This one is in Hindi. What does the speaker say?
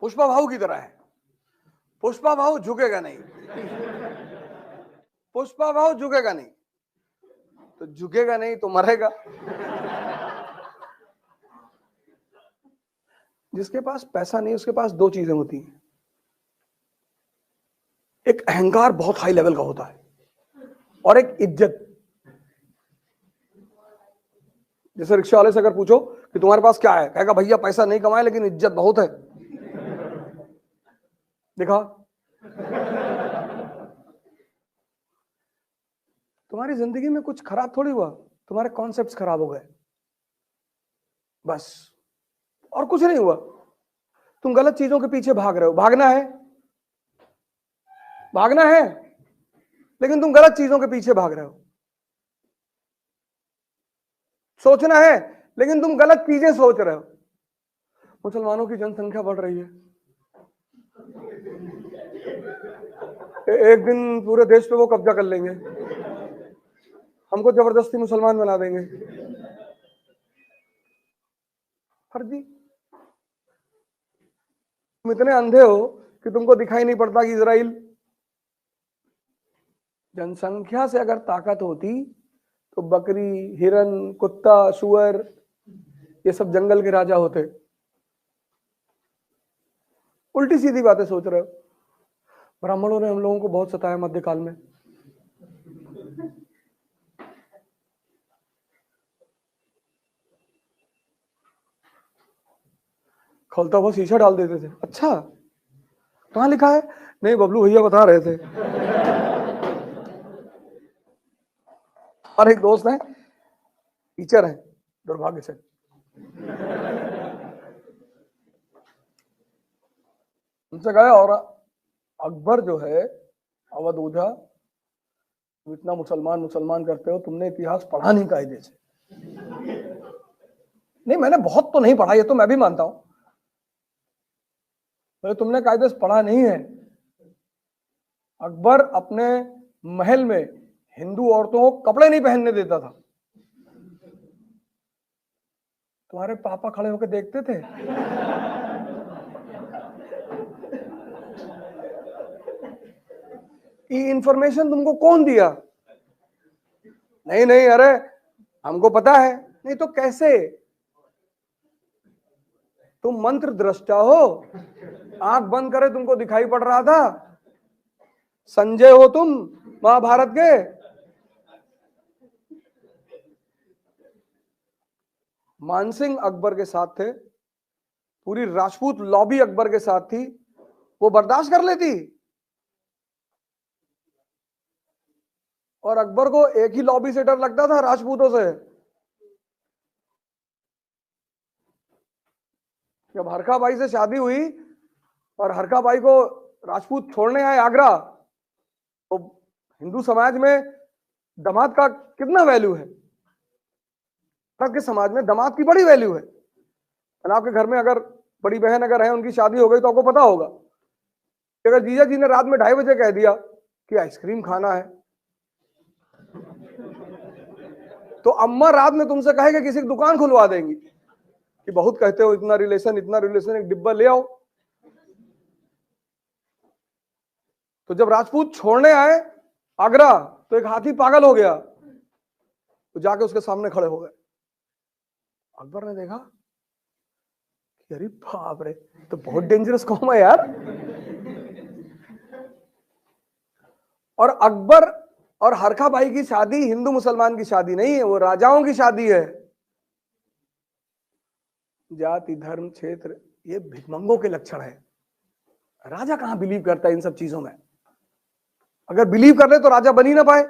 पुष्पा भाऊ की तरह है। पुष्पा भाऊ झुकेगा नहीं, पुष्पा भाऊ झुकेगा नहीं, तो झुकेगा नहीं तो मरेगा। जिसके पास पैसा नहीं उसके पास दो चीजें होती हैं, एक अहंकार बहुत हाई लेवल का होता है और एक इज्जत। जैसे रिक्शा वाले से अगर पूछो कि तुम्हारे पास क्या है, कहेगा भैया पैसा नहीं कमाए लेकिन इज्जत बहुत है। देखा, तुम्हारी जिंदगी में कुछ खराब थोड़ी हुआ, तुम्हारे कॉन्सेप्ट्स खराब हो गए बस, और कुछ नहीं हुआ। तुम गलत चीजों के पीछे भाग रहे हो, भागना है, भागना है, लेकिन तुम गलत चीजों के पीछे भाग रहे हो। सोचना है लेकिन तुम गलत चीजें सोच रहे हो। मुसलमानों की जनसंख्या बढ़ रही है, एक दिन पूरे देश पे वो कब्जा कर लेंगे, हमको जबरदस्ती मुसलमान बना देंगे। फर्जी, तुम इतने अंधे हो कि तुमको दिखाई नहीं पड़ता कि इजराइल, जनसंख्या से अगर ताकत होती तो बकरी, हिरन, कुत्ता, सुअर, ये सब जंगल के राजा होते। उल्टी सीधी बातें सोच रहे हो। ब्राह्मणों ने हम लोगों को बहुत सताया मध्यकाल में। खोलता हुआ शीशा डाल देते थे। अच्छा, कहां लिखा है? नहीं, बबलू भैया बता रहे थे। और एक दोस्त है, टीचर है, दुर्भाग्य से। उनसे कहा, और अकबर जो है अवध ओझा, तुम इतना मुसलमान मुसलमान करते हो, तुमने इतिहास पढ़ा नहीं कायदे से। नहीं, मैंने बहुत तो नहीं पढ़ा, ये तो मैं भी मानता हूं, तो तुमने कायदे से पढ़ा नहीं है। अकबर अपने महल में हिंदू औरतों को कपड़े नहीं पहनने देता था। तुम्हारे पापा खड़े होकर देखते थे। ये इंफॉर्मेशन तुमको कौन दिया? नहीं नहीं, अरे हमको पता है। नहीं तो कैसे? तुम मंत्र दृष्टा हो, आंख बंद करे तुमको दिखाई पड़ रहा था। संजय हो तुम महाभारत के। मानसिंह अकबर के साथ थे, पूरी राजपूत लॉबी अकबर के साथ थी, वो बर्दाश्त कर लेती। और अकबर को एक ही लॉबी से डर लगता था, राजपूतों से। जब हरखा बाई से शादी हुई और हरखा बाई को राजपूत छोड़ने आए आगरा, तो हिंदू समाज में दामाद का कितना वैल्यू है? भारत के समाज में दामाद की बड़ी वैल्यू है। और आपके घर में अगर बड़ी बहन अगर है, उनकी शादी हो गई, तो आपको पता होगा कि अगर जीजा जी ने रात में 2:30 बजे कह दिया कि आइसक्रीम खाना है, तो अम्मा रात में तुमसे कहेगा किसी की दुकान खुलवा देंगी कि बहुत कहते हो इतना रिलेशन, एक डिब्बा ले आओ। तो जब राजपूत छोड़ने आए आगरा, तो एक हाथी पागल हो गया, तो जाके उसके सामने खड़े हो गए। अकबर ने देखा कि अरे बाप रे, तो बहुत डेंजरस कौम है यार। और अकबर और हरखा बाई की शादी हिंदू मुसलमान की शादी नहीं है, वो राजाओं की शादी है। जाति, धर्म, क्षेत्र, ये भिखमंगों के लक्षण है। राजा कहां बिलीव करता है इन सब चीजों में? अगर बिलीव कर ले तो राजा बन ही ना पाए।